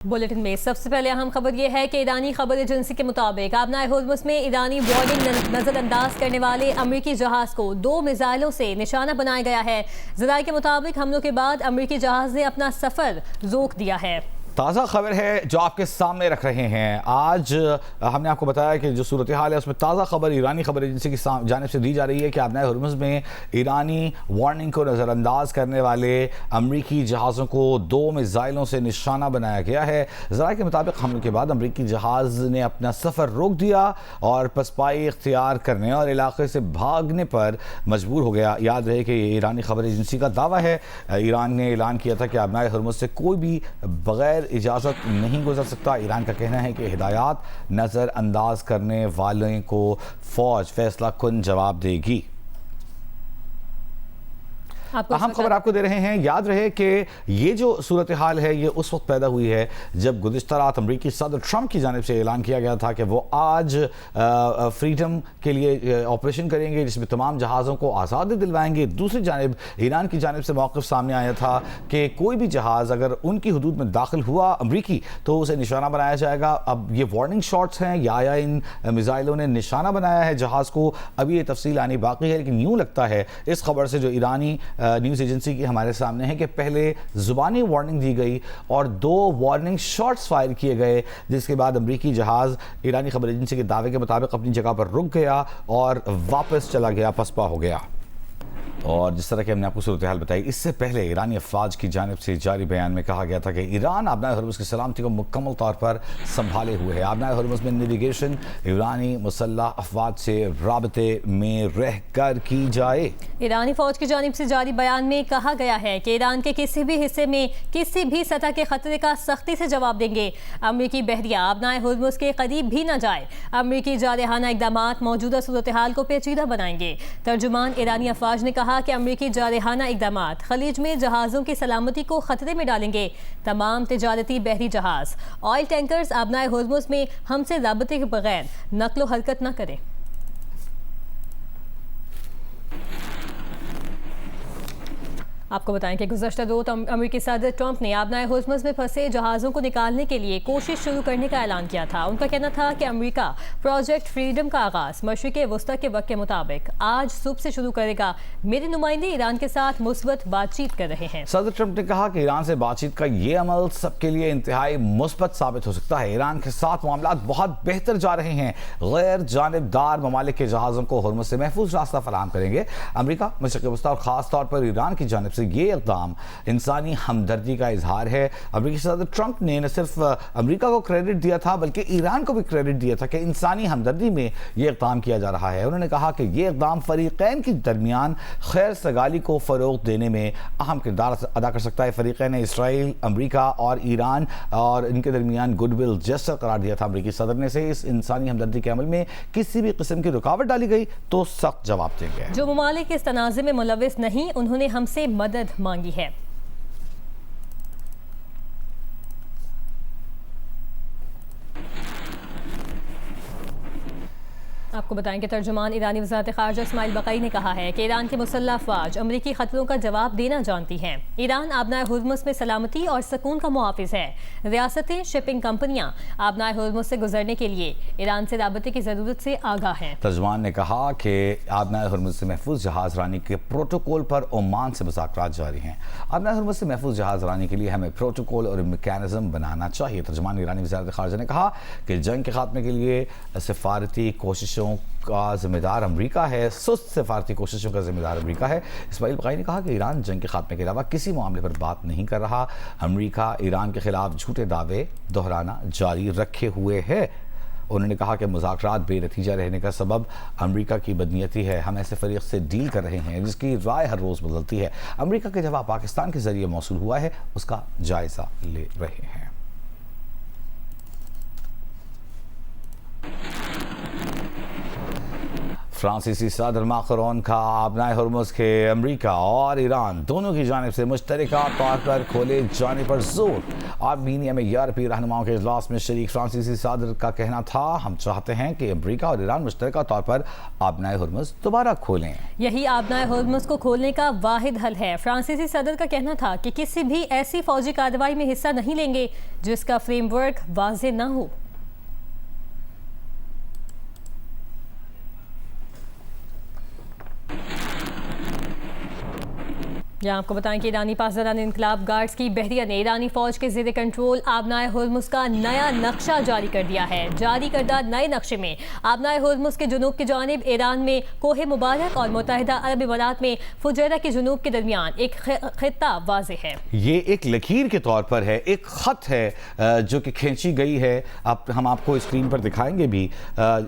Bulletin میں سب سے پہلے اہم خبر یہ ہے کہ ایرانی خبر ایجنسی کے مطابق آبنائے ہرمز میں ایرانی وارننگ نظر انداز کرنے والے امریکی جہاز کو 2 میزائلوں سے نشانہ بنایا گیا ہے۔ ذرائع کے مطابق حملوں کے بعد امریکی جہاز نے اپنا سفر روک دیا ہے۔ تازہ خبر ہے جو آپ کے سامنے رکھ رہے ہیں۔ آج ہم نے آپ کو بتایا کہ جو صورتحال ہے اس میں تازہ خبر ایرانی خبر ایجنسی کی جانب سے دی جا رہی ہے کہ آبنائے ہرمز میں ایرانی وارننگ کو نظر انداز کرنے والے امریکی جہازوں کو 2 میزائلوں سے نشانہ بنایا گیا ہے۔ ذرائع کے مطابق حملے کے بعد امریکی جہاز نے اپنا سفر روک دیا اور پسپائی اختیار کرنے اور علاقے سے بھاگنے پر مجبور ہو گیا۔ یاد رہے کہ یہ ایرانی خبر ایجنسی کا دعویٰ ہے۔ ایران نے اعلان کیا تھا کہ آبنائے ہرمز سے کوئی بھی بغیر اجازت نہیں گزر سکتا۔ ایران کا کہنا ہے کہ ہدایات نظر انداز کرنے والوں کو فوج فیصلہ کن جواب دے گی۔ اہم خبر آپ کو دے رہے ہیں۔ یاد رہے کہ یہ جو صورتحال ہے یہ اس وقت پیدا ہوئی ہے جب گزشتہ رات امریکی صدر ٹرمپ کی جانب سے اعلان کیا گیا تھا کہ وہ آج فریڈم کے لیے آپریشن کریں گے جس میں تمام جہازوں کو آزادی دلوائیں گے۔ دوسری جانب ایران کی جانب سے موقف سامنے آیا تھا کہ کوئی بھی جہاز اگر ان کی حدود میں داخل ہوا امریکی تو اسے نشانہ بنایا جائے گا۔ اب یہ وارننگ شاٹس ہیں یا ان میزائلوں نے نشانہ بنایا ہے جہاز کو، ابھی یہ تفصیل آنی باقی ہے، لیکن یوں لگتا ہے اس خبر سے جو ایرانی نیوز ایجنسی کی ہمارے سامنے ہے کہ پہلے زبانی وارننگ دی گئی اور 2 وارننگ شاٹس فائر کیے گئے، جس کے بعد امریکی جہاز ایرانی خبر ایجنسی کے دعوے کے مطابق اپنی جگہ پر رک گیا اور واپس چلا گیا، پسپا ہو گیا۔ اور جس طرح کہ ہم نے آپ کو صورتحال بتائی، اس سے پہلے ایرانی افواج کی جانب سے جاری بیان میں کہا گیا تھا کہ ایران آبنائے ہرمز کی سلامتی کو مکمل طور پر سنبھالے ہوئے ہے۔ آبنائے ہرمز میں نیویگیشن ایرانی مسلح افواج سے رابطے میں رہ کر کی جائے۔ ایرانی فوج کی جانب سے جاری بیان میں کہا گیا ہے کہ ایران کے کسی بھی حصے میں کسی بھی سطح کے خطرے کا سختی سے جواب دیں گے۔ امریکی بحریہ آبنائے ہرمز کے قریب بھی نہ جائے۔ امریکی جارحانہ اقدامات موجودہ صورتحال کو پیچیدہ بنائیں گے۔ ترجمان ایرانی افواج نے کہا کہ امریکی جارحانہ اقدامات خلیج میں جہازوں کی سلامتی کو خطرے میں ڈالیں گے۔ تمام تجارتی بحری جہاز، آئل ٹینکرز آبنائے ہرمز میں ہم سے رابطے کے بغیر نقل و حرکت نہ کریں۔ آپ کو بتائیں کہ گزشتہ روز امریکی صدر ٹرمپ نے آبنائے ہرمز میں پھنسے جہازوں کو نکالنے کے لیے کوشش شروع کرنے کا اعلان کیا تھا۔ ان کا کہنا تھا کہ امریکہ پروجیکٹ فریڈم کا آغاز مشرق وسطی کے وقت کے مطابق آج صبح سے شروع کرے گا۔ میرے نمائندے ایران کے ساتھ مثبت بات چیت کر رہے ہیں۔ صدر ٹرمپ نے کہا کہ ایران سے بات چیت کا یہ عمل سب کے لیے انتہائی مثبت ثابت ہو سکتا ہے۔ ایران کے ساتھ معاملات بہت بہتر جا رہے ہیں۔ غیر جانبدار ممالک کے جہازوں کو ہرمز سے محفوظ راستہ فراہم کریں گے۔ امریکہ مشرق وسطی اور خاص طور پر ایران کی جانب سے یہ اقدام انسانی ہمدردی کا اظہار ہے۔ امریکی صدر ٹرمپ نے نہ صرف امریکہ کو کریڈٹ دیا تھا بلکہ ایران کو بھی کریڈٹ دیا تھا کہ انسانی ہمدردی میں یہ اقدام کیا جا رہا ہے۔ انہوں نے کہا کہ یہ اقدام فریقین کے درمیان خیر سگالی کو فروغ دینے میں اہم کردار ادا کر سکتا ہے۔ فریقین اسرائیل، امریکہ اور ایران اور ان کے درمیان گڈ ول جیسچر قرار دیا تھا امریکی صدر نے۔ سے اس انسانی ہمدردی کے عمل میں کسی بھی قسم کی رکاوٹ ڈالی گئی تو سخت جواب دیں گے۔ جو ممالک اس تنازع میں ملوث نہیں انہوں نے ہم سے مدد مانگی ہے۔ آپ کو بتائیں کہ ترجمان ایرانی وزارت خارجہ اسماعیل بقائی نے کہا ہے کہ ایران کی مسلح افواج امریکی خطروں کا جواب دینا جانتی ہیں۔ ایران آبنائے ہرمز میں سلامتی اور سکون کا محافظ ہے۔ ریاستیں، شپنگ کمپنیاں آبنائے ہرمز سے گزرنے کے لیے ایران سے رابطے کی ضرورت سے آگاہ ہیں۔ ترجمان نے کہا کہ آبنائے ہرمز سے محفوظ جہاز رانی کے پروٹوکول پر عمان سے مذاکرات جاری ہیں۔ آبنائے ہرمز سے محفوظ جہاز رانی کے لیے ہمیں پروٹوکول اور میکانزم بنانا چاہیے۔ ترجمان ایرانی وزارت خارجہ نے کہا کہ جنگ کے خاتمے کے لیے سفارتی کوششوں کا ذمہ دار امریکہ ہے، سست سفارتی کوششوں کا ذمہ دار امریکہ ہے۔ اسماعیل بقائی نے کہا کہ ایران جنگ کے خاتمے کے علاوہ کسی معاملے پر بات نہیں کر رہا۔ امریکہ ایران کے خلاف جھوٹے دعوے دہرانا جاری رکھے ہوئے ہے۔ انہوں نے کہا کہ مذاکرات بے نتیجہ رہنے کا سبب امریکہ کی بدنیتی ہے۔ ہم ایسے فریق سے ڈیل کر رہے ہیں جس کی رائے ہر روز بدلتی ہے۔ امریکہ کے جواب پاکستان کے ذریعے موصول ہوا ہے، اس کا جائزہ لے رہے ہیں۔ फ्रांसीसी सदर माकरोन का अपनाए हरमुज़ के अमरीका और ईरान दोनों की जानिब से मुश्तरका तौर पर खोले जाने पर जोर। आर्मीनिया में यूरोपीय रहनुमाओं के इजलास में शरीक फ्रांसीसी सदर का कहना था, हम चाहते हैं कि अमरीका और ईरान मुश्तरका तौर पर अपनाए हरमुज़ दोबारा खोलें। यही अपनाए हरमुज़ को खोलने का वाहिद हल है। फ्रांसीसी सदर का कहना था कि किसी भी ऐसी फौजी कार्रवाई में हिस्सा नहीं लेंगे जिसका फ्रेमवर्क वाज़ेह न हो। यहाँ आपको बताएं कि ईरानी पासदारान इनकलाब गार्ड्स की बहरिया ने ईरानी फौज के ज़ेर कंट्रोल आबनाए हरमुज़ का नया नक्शा जारी कर दिया है। जारी करदा नए नक्शे में आबनाए हरमुज़ के जुनूब की जानिब ईरान में कोहे मुबारक और मुत्तहिदा अरब इमारात में फुजैरा के जुनूब के दरमियान एक खित्ता वाज़ेह है। ये एक लकीर के तौर पर है, एक ख़त है जो कि खींची गई है। अब हम आपको स्क्रीन पर दिखाएंगे भी।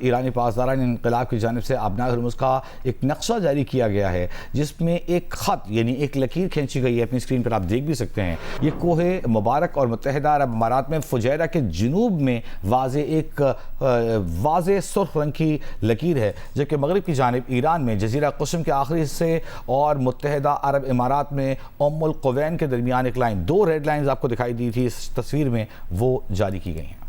ईरानी पासदारान इनकलाब की जानिब से आबनाए हरमुज़ का एक नक्शा जारी किया गया है जिसमें एक ख़त यानी एक लकीर खींची गई है। अपनी स्क्रीन पर आप देख भी सकते हैं। ये कोहे मुबारक और मुत्तहिदा अरब अमारात में फुजैरा के जुनूब में वाज़ेह सुर्ख रंग की लकीर है, जबकि मगरिब की जानिब ईरान में जजीरा कुस्म के आखिरी हिस्से और मुत्तहिदा अरब इमारात में उम्मुल कुवैन के दरमियान एक लाइन, दो रेड लाइंस आपको दिखाई दी थी इस तस्वीर में, वो जारी की गई हैं।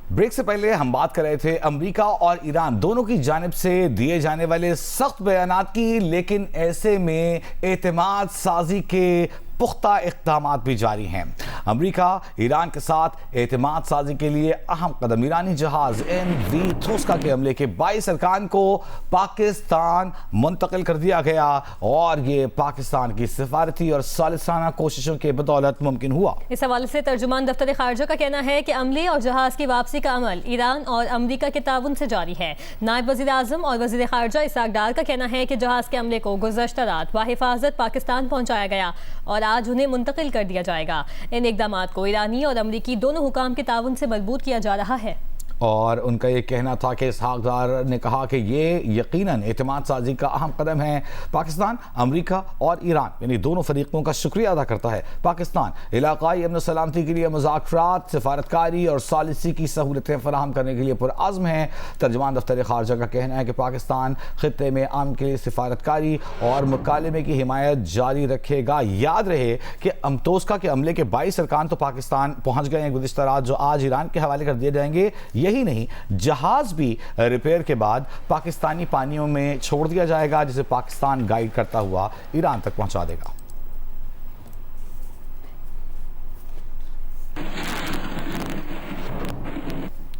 ब्रेक से पहले हम बात कर रहे थे अमेरिका और ईरान दोनों की जानिब से दिए जाने वाले सख्त बयानात की, लेकिन ऐसे में एतमाद साजी के पुख्ता इक़दामात भी जारी हैं। अमेरिका ईरान के साथ एतमाद साजी के लिए अहम कदम। ईरानी जहाज MV थोस्का के हमले के 22 अरकान को पाकिस्तान मुंतकिल कर दिया गया और ये पाकिस्तान की सिफारती और सालिसाना कोशिशों के बदौलत मुमकिन हुआ। इस हवाले से तर्जुमान दफ्तर खारजा का कहना है कि अमले और जहाज की वापसी का अमल ईरान और अमेरिका के ताउन से जारी है। नायब वज़ीर आज़म और वज़ीर खारजा इसाक डार का कहना है कि जहाज के अमले को गुज़श्ता रात बाहिफाजत पाकिस्तान पहुँचाया गया और आज उन्हें मुंतकिल कर दिया जाएगा। इन इक़दामात को ईरानी और अमरीकी दोनों हुकाम के ताउन से मजबूत किया जा रहा है। और उनका ये कहना था कि इसहाक डार ने कहा कि ये यकीनन एतमाद साजी का अहम कदम है। पाकिस्तान अमेरिका और ईरान यानी दोनों फरीकों का शुक्रिया अदा करता है। पाकिस्तान इलाकाई अमन सलामती के लिए मुज़ाकरात, सिफारतकारी और सालिसी की सहूलतें फराहम करने के लिए पुरअज़्म है। तर्जुमान दफ्तर खारजा का कहना है कि पाकिस्तान खित्ते में अमन के लिए सिफारतकारी और मुकालमे की हिमायत जारी रखेगा। याद रहे कि तोस्का के अमले के 22 अरकान तो पाकिस्तान पहुँच गए हैं गुज़िश्ता रात, जो आज ईरान के हवाले कर दिए जाएंगे। यही नहीं, जहाज भी रिपेयर के बाद पाकिस्तानी पानियों में छोड़ दिया जाएगा, जिसे पाकिस्तान गाइड करता हुआ ईरान तक पहुंचा देगा।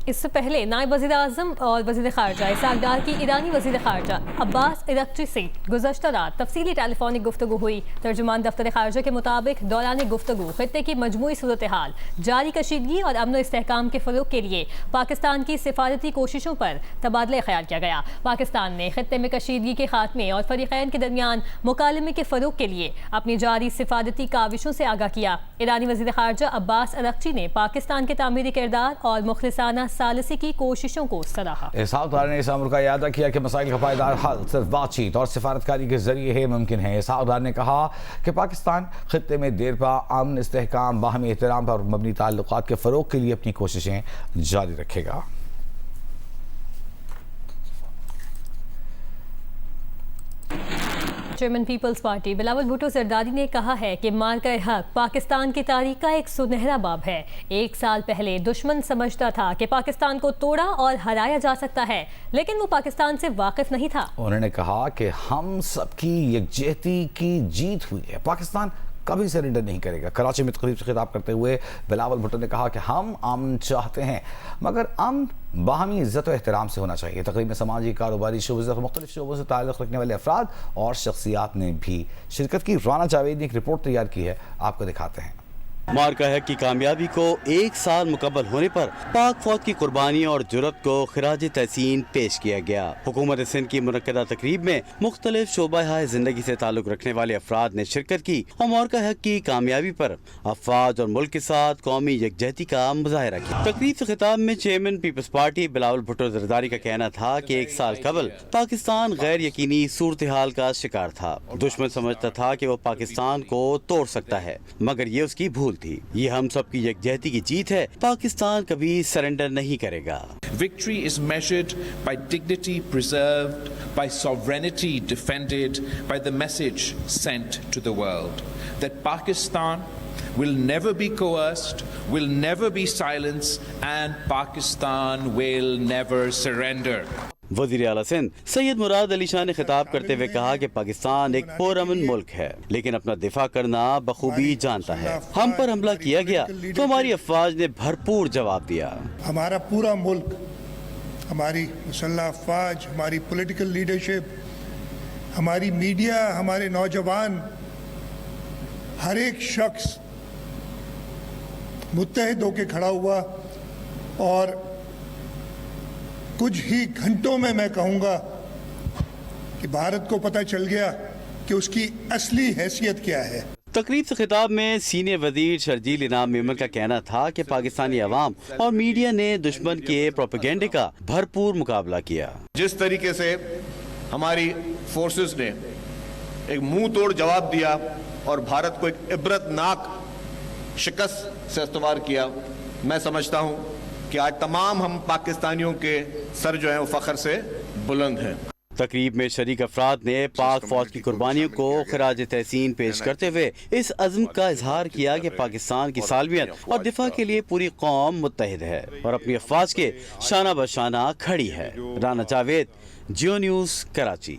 इससे पहले नायब वज़ीर आज़म और वज़ीर खारजा इसाक डार की ईरानी वज़ीर खारजा अब्बास अरग़ची से गुज़श्ता रात तफसीली टेलीफोनिक गुफ्तगू हुई। तर्जुमान दफ्तर खारजा के मुताबिक दौरान गुफ्तगू खित्ते की मजमूई सूरत हाल, जारी कशीदगी और अमन इस्तेहकाम के फ़रोग़ के लिए पाकिस्तान की सिफारती कोशिशों पर तबादला ख्याल किया गया। पाकिस्तान ने खित्ते में कशीदगी के खात्मे और फ़रीक़ैन के दरमियान मुकालमे के फ़रोग़ के लिए अपनी जारी सिफारती काविशों से आगाह किया। ईरानी वज़ीर खारजा अब्बास अरग़ची ने पाकिस्तान के तामीरी किरदार और मुखलिसाना सालिसी की कोशिशों को सराहा। इसहाक डार ने इस अमर का याद किया कि मसाइल का पायदार हल सिर्फ बातचीत और सिफारतकारी के जरिए ही मुमकिन है। इसहाक डार ने कहा कि पाकिस्तान खित्ते में देर पा अमन, इस्तेहकाम, बाहमी एहतराम पर मबनी ताल्लुकात के फ़रोग़ के लिए अपनी कोशिशें जारी रखेगा। चेयरमैन पीपल्स पार्टी बिलावल भुट्टो जरदारी ने कहा है कि मार्का हक पाकिस्तान की तारीख का एक सुनहरा बाब है। एक साल पहले दुश्मन समझता था कि पाकिस्तान को तोड़ा और हराया जा सकता है, लेकिन वो पाकिस्तान से वाकिफ नहीं था। उन्होंने कहा कि हम सबकी यकजहती की जीत हुई है, पाकिस्तान कभी सरेंडर नहीं करेगा। कराची में तकरीब से खिताब करते हुए बिलावल भुट्टो ने कहा कि हम अमन चाहते हैं, मगर अमन बाहमी इज़्ज़त और एहतराम से होना चाहिए। तकरीब में समाजी, कारोबारी शोबे और मुख्तलिफ शोबों से ताल्लुक़ रखने वाले अफराद और शख्सियात ने भी शिरकत की। राना जावेद ने एक रिपोर्ट तैयार की है, आपको दिखाते हैं। मार्का हक की कामयाबी को एक साल मुकम्मल होने पर पाक फौज की कुर्बानी और जुर्रत को खिराज तहसीन पेश किया गया। हुकूमत सिंध की मुनक्कदा तकरीब में मुख्तलिफ शोबा जिंदगी से ताल्लुक रखने वाले अफराद ने शिरकत की और मार्का हक की कामयाबी पर अफवाज और मुल्क के साथ कौमी यकजहती का मुजाहरा किया। तकरीब से खिताब में चेयरमैन पीपल्स पार्टी बिलावल भुट्टो जरदारी का कहना था कि एक साल कबल पाकिस्तान गैर यकीनी सूरत हाल का शिकार था। दुश्मन समझता था कि वो पाकिस्तान को तोड़ सकता है, मगर ये उसकी भूल थी। ये हम सब की यकजहती की जीत है, पाकिस्तान कभी सरेंडर नहीं करेगा। Victory is measured by dignity preserved, by sovereignty defended, by the message sent to the world that Pakistan will never be coerced, will never be silenced, and Pakistan will never surrender. वज़ीर आला सिंध सैयद मुराद अली शाह ने खिताब करते हुए कहा कि पाकिस्तान एक पुरअमन मुल्क है, लेकिन अपना दिफा करना बखूबी जानता है। हम पर हमला किया गया तो हमारी अफवाज ने भरपूर जवाब दिया। हमारा पूरा मुल्क, हमारी मुसल्लह अफवाज, हमारी पॉलिटिकल लीडरशिप, हमारी मीडिया, हमारे नौजवान, हर एक शख्स मुत्तहिद होकर खड़ा हुआ और कुछ ही घंटों में मैं कहूँगा कि भारत को पता चल गया कि उसकी असली हैसियत क्या है। तकरीब से खिताब में सीनियर वजीर शर्जील इनाम मेमन का कहना था कि पाकिस्तानी अवाम और मीडिया ने दुश्मन के प्रोपेगेंडे का भरपूर मुकाबला किया। जिस तरीके से हमारी फोर्सेस ने एक मुंह तोड़ जवाब दिया और भारत को एक इबरतनाक शिकस्त से इस्तेमाल किया, मैं समझता हूं कि आज तमाम हम पाकिस्तानियों के सर जो हैं वो फख्र से बुलंद हैं। तकरीब में शरीक अफराद ने पाक फौज की कुर्बानियों को खराज तहसीन पेश करते हुए इस अज़्म का इजहार किया कि पाकिस्तान की सालमियत और दिफा के लिए पूरी कौम मुत्तहिद है और अपनी अफवाज के शाना बशाना खड़ी है। राना जावेद, जियो न्यूज़, कराची।